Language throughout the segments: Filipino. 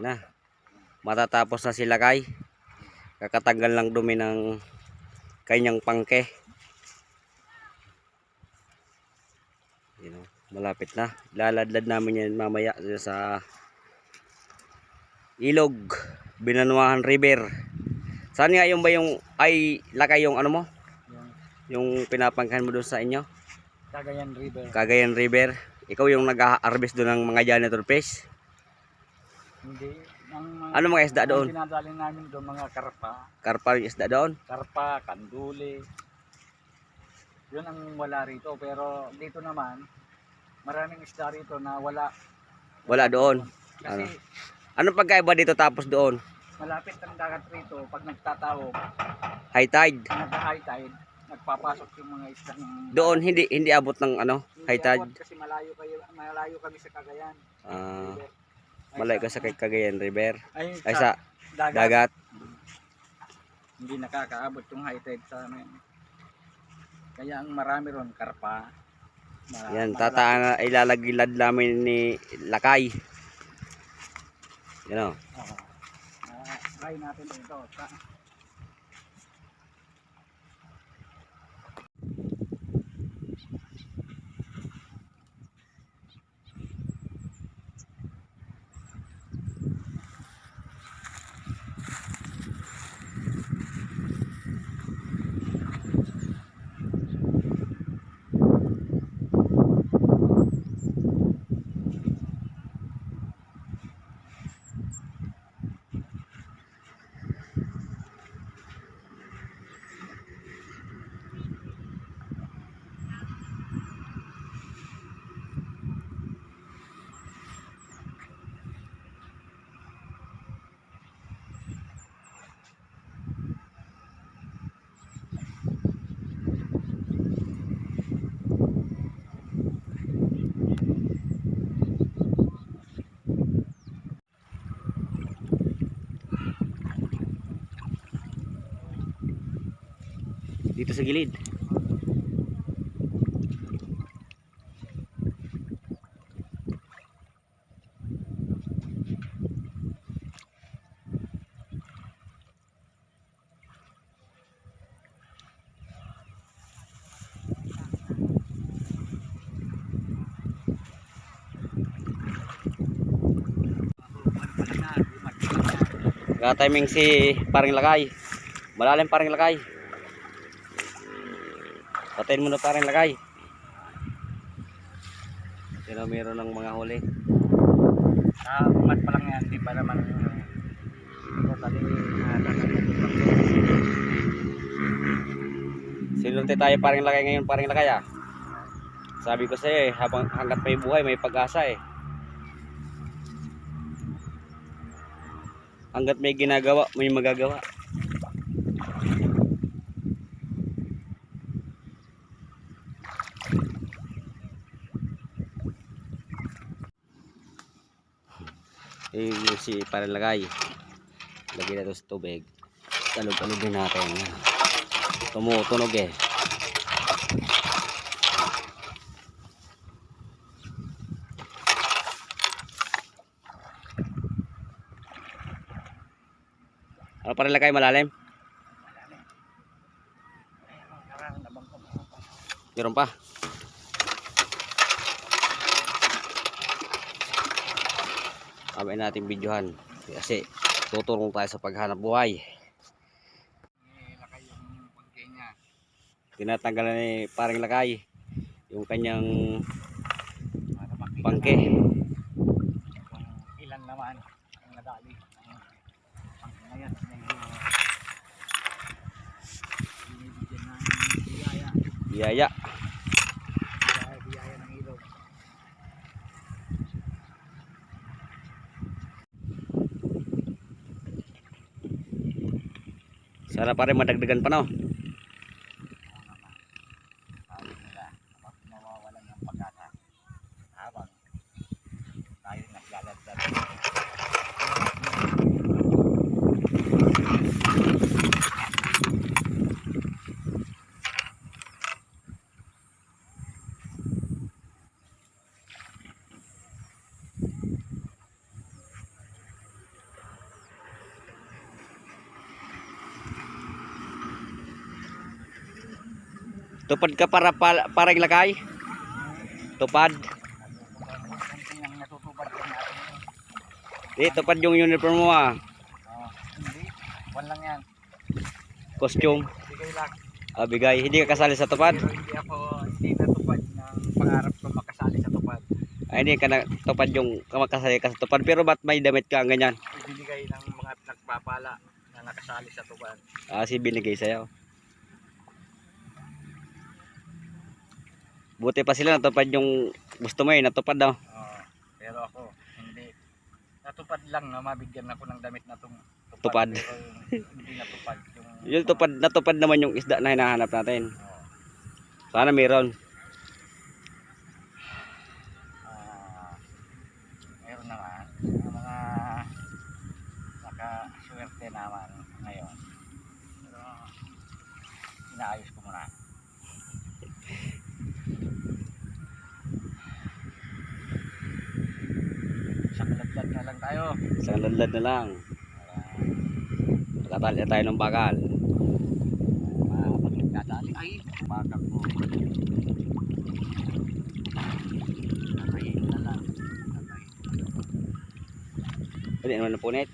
Yan na. Matatapos na sila kay. Kakatanggal lang dumi ng kanyang pangke. Yan o, malapit na. Laladlad namin yan mamaya sa ilog. Binanuahan River. Saan nga yung ba yung ay lakay yung ano mo? Yung pinapangkahan mo doon sa inyo? Cagayan River. Cagayan River. Ikaw yung nag-harvest doon ng mga janitor fish? Hindi. Ano mga isda doon? Ang pinadalhin namin doon mga karpa. Karpa yung isda doon? Karpa, kanduli. Yun ang wala rito. Pero dito naman, maraming isda rito na wala. Wala doon. Kasi Anong pagkaiba dito tapos doon? malapit ang dagat rito. Pag nagtatawog, High tide. nag-high tide, nagpapasok yung mga isda ng Doon hindi abot ng ano, high tide. kasi malayo kami sa Cagayan. River. Malayo ka sa Cagayan River. Ay, Ay sa dagat. dagat. Hindi nakakaabot yung high tide sa amin. Kaya ang marami ron karpa. Yan, ilalagilad namin ni Lakay. Yan o. Try natin ito. Dito sa gilid. Timing si Paring Lakay. Malalim Paring Lakay. Patayin mo na Paring Lakay. Sino meron ng mga huli? Umat pa lang yan. Di pa naman totally Sinulte tayo Paring Lakay ngayon Paring Lakay ah. Sabi ko sa'yo eh, hanggat may buhay may pag-asa eh. Hanggat may ginagawa, may magagawa. Yung si Paring Lakay. Lagyan natin sa tubig. Talog-talogin natin. Tumutunog eh. Ano Paring Lakay, malalim? Meron pa. Kamay natin videohan kasi tutulong tayo sa paghanap buhay. Lakay yung pangke niya. Tinatanggalan ni Paring Lakay yung kanyang Para makita pangke. kung ilan naman ang nadali. Pangke na yan. Binibigyan ng biyaya. Biyaya. Biyaya ng ilog. Sana pa rin madagdagan pa no. Sabi nila, kapag nawawalan ng pag-asa habang tayo naglalagdag. Tupad ka para ilagay. Tupad. Ang natutupad ko natin. Di, tupad yung uniform mo ah. Hindi. One lang yan. Costume. Bigay lang. Ah, bigay. Hindi ka kasali sa tupad. Pero hindi natupad ng pangarap ko makasali sa tupad. Ay, hindi ka na tupad yung kamakasali ka sa tupad. Pero ba't may damit ka ang ganyan? Ibinigay ng mga nagpapala na nakasali sa tupad. Ah, si binigay sa'yo. Buti pa sila natupad yung gusto mo eh. Natupad daw. Pero ako, hindi. Natupad lang na mabigyan ako ng damit na Tupad. Pero hindi natupad. Yung natupad naman yung isda na hinahanap natin. Oo. Sana meron. Meron naman ang mga nakaswerte naman ngayon. Pero inaayos ko muna. Isang ladlad na lang tayo. Isang ladlad na lang. Nakatali na tayo ng bakal. Pag nagkadali ay bakal ko. Nakayin na lang. Pwede naman na punit.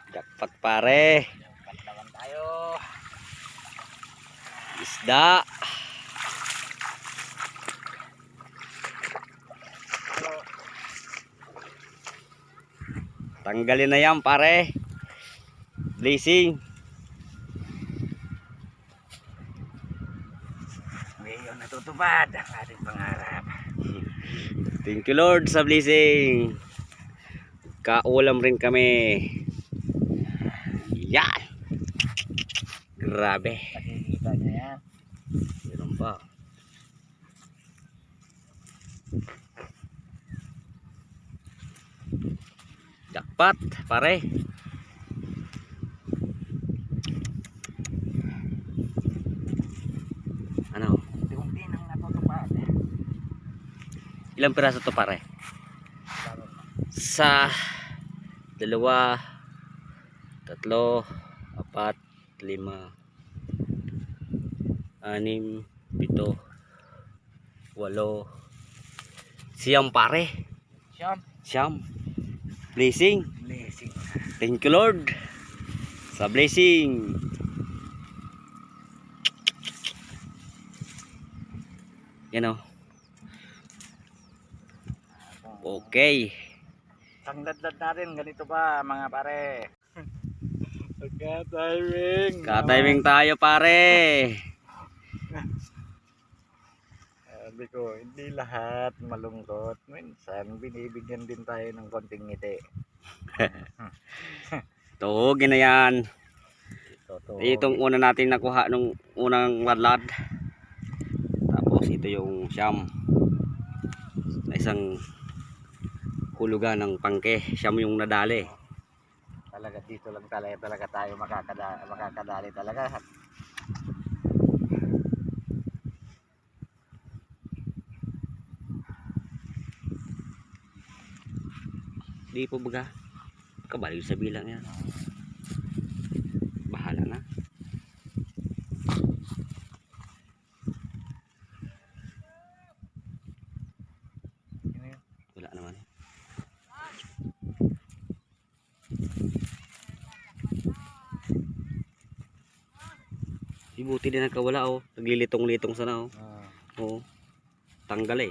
Jackpot pare. Pantawan tayo. Isda. Tanggalin na yan pare. Blessing. Ngayon natutupad ang ating pangarap. Thank you Lord sa blessing. Kaulam rin kami. Yan. Grabe. Nakikita niya yan. Meron pa. Jackpot pare. Ano? Unti-unti nang natutupad. Ilang piraso to pare? Sa 2, 3, 4, 5, 6, 7, 8, 9, pare. Siyam. Blessing. Blessing. Thank you Lord sa blessing. Yan o. Okay. Ang ladlad natin, ganito ba mga pare? Pagka-timing. Ka-timing tayo pare. Sabi ko, hindi lahat malungkot. Minsan, binibigyan din tayo ng konting ngiti. Tuhugin na yan. Totoo. Itong una natin nakuha nung unang ladlad. Tapos ito yung siyam. Na isang hulugan ng pangke. Siyam yung nadali. Talaga dito lang talaga tayo makakadali talaga. Di po baga. Kabaliw sa bilang yan. Bahala na. Wala naman. Buti din nagkawala oh. Naglilitong-litong sana oh. Oo. Tanggal eh.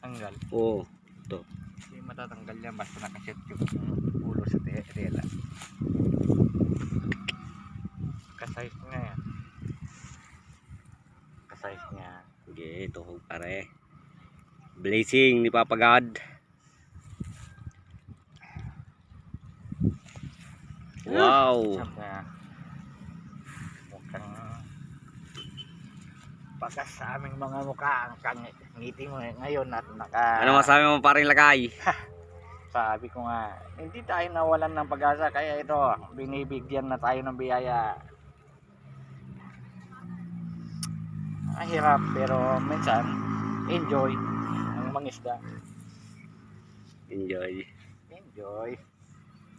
Tanggal. Oo. Ito. Hindi matatanggal yan basta nakaset yung ulo sa tela. Kasize nga yan. Kasize niya. Okay, tuhog pare. Blessing ni Papa God. Wow. Saka, mukhang pagkas sa aming mga mukha ang ngiti mo ngayon at Ano masabi mo paring lakay? sabi ko nga, hindi tayo nawalan ng pag-asa kaya ito, binibigyan na tayo ng biyaya. Mahirap pero minsan enjoy ang mangisda. Enjoy. Enjoy.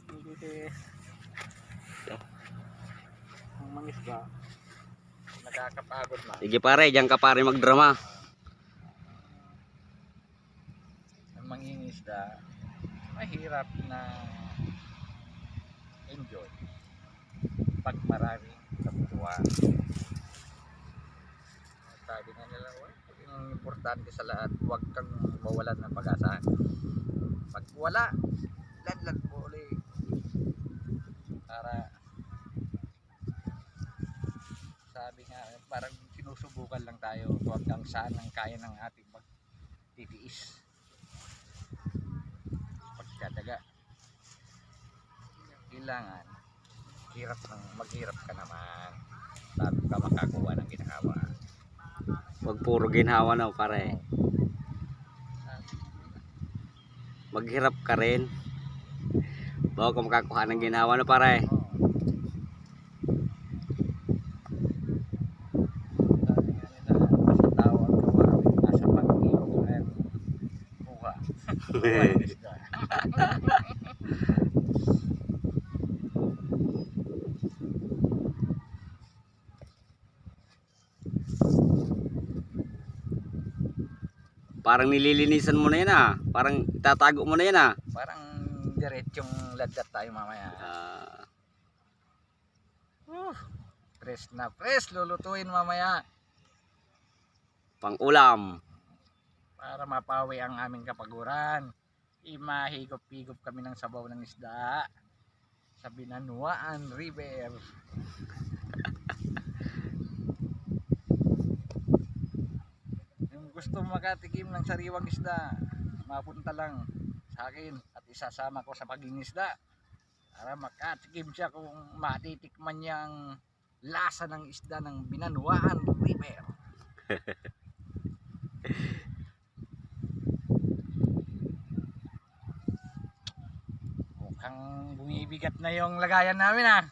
Hindi ang mangisda. Nakakapagod na. Sige pare, diyan ka pare magdrama. Ang mangingisda, mahirap na enjoy. Pag marami kabutuan. Sabi nga nila, ang importante sa lahat, huwag kang mawalan ng pag-asa. Pag wala, ladlad mo ulit. Para sabi nga, parang sinusubukan lang tayo kung hanggang saan ang kaya ng ating magtitiis. Pagkadaga, kailangan maghirap ka naman bago ka makakuha ng ginhawa. Wag puro ginhawa na pare. Maghirap ka rin. Bago ka makakuha ng ginhawa na pare. Sabi nga nila, sa tao ang gawa, nasa pag-iog ay buha. Buha yung isda. Parang nililinisan mo na yan ah. Parang itatago mo na yan ah. Parang diretsong ladlat tayo mamaya. Press na press, lulutuin mamaya Pang ulam. para mapawi ang aming kapaguran. Imahigop-higop kami ng sabaw ng isda sa Binanuan River. Yung gusto makatikim ng sariwang isda, mapunta lang sa akin at isasama ko sa pagingisda para makatikim siya kung matitikman niya ang lasa ng isda ng Binanuan River. Mukhang bumibigat na yung lagayan namin ah.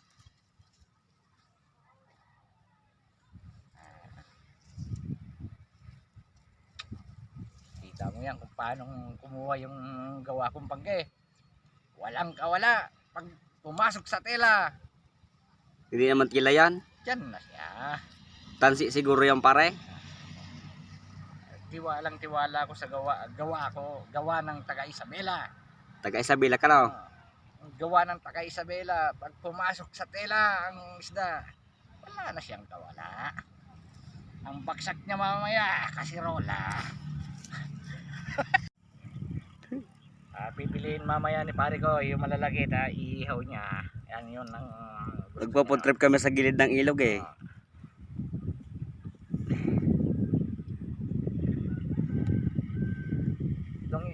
Kita mo yan kung paano kumuha yung gawa kong pangke. Walang kawala. Pag pumasok sa tela, Hindi naman kila yan. dyan na siya. Tansi siguro yan pare. Tiwala ko sa gawa ng taga Isabela. Taga Isabela ka no. Ang gawa ng taga Isabela, pag pumasok sa tela ang isda, wala na siyang kawala. Ang bagsak niya mamaya, kasirola. Pipiliin mamaya ni pare ko yung malalaki na iihaw niya. Yan yun ang Nagpo-trip kami sa gilid ng ilog eh. Itong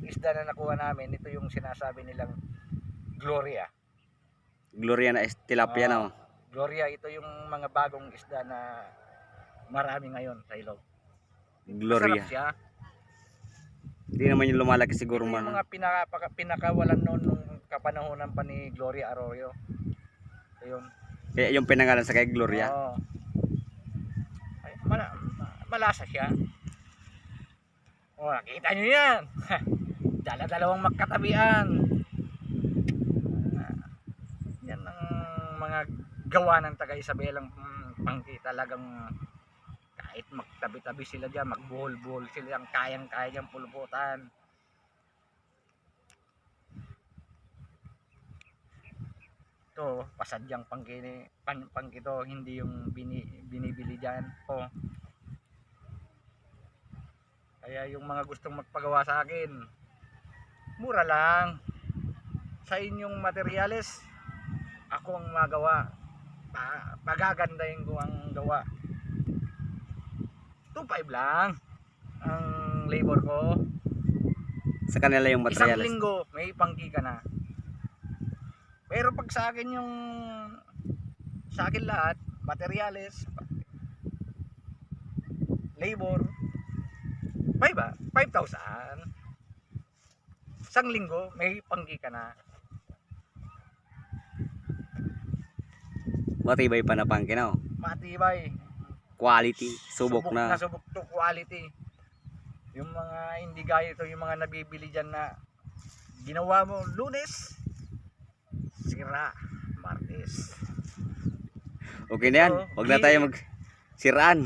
isda na nakuha namin, ito yung sinasabi nilang Gloria. Gloria na tilapia no. Gloria, ito yung mga bagong isda na marami ngayon sa ilog. Gloria. Masarap siya. Hindi naman yung lumalaki siguro Ito man. yung mga pinakawalan noon nung kapanahonan pa ni Gloria Arroyo. Ito yun. Kaya yung pinangalan sa kay Gloria. Oo. Ay, malasa siya. O, nakita nyo yan. Dala-dalawang magkatabian. Yan ang mga gawa ng taga Isabelang pangki. Talagang kahit magtabi-tabi sila dyan, magbuhol-buhol sila, ang kayang-kaya dyan puluputan. Ito, pasadyang pangki to, hindi yung binibili dyan. O, kaya yung mga gustong magpagawa sa akin, mura lang. Sa inyong materyales, ako ang magawa. Pagagandahin ko ang gawa. 2.5 lang ang labor ko. Sa kanila yung Isang materials. linggo may pangki ka na. Pero pag sa akin lahat, materyales, labor, 5,000. Isang linggo may pangki ka na. Matibay pa na pangkinaw. Matibay. quality, subok na. Subok to quality. Yung mga hindi gaya ito, yung mga nabibili dyan na ginawa mo Lunes, sira Martes. Okay na yan, Ito, wag na tayo magsiraan.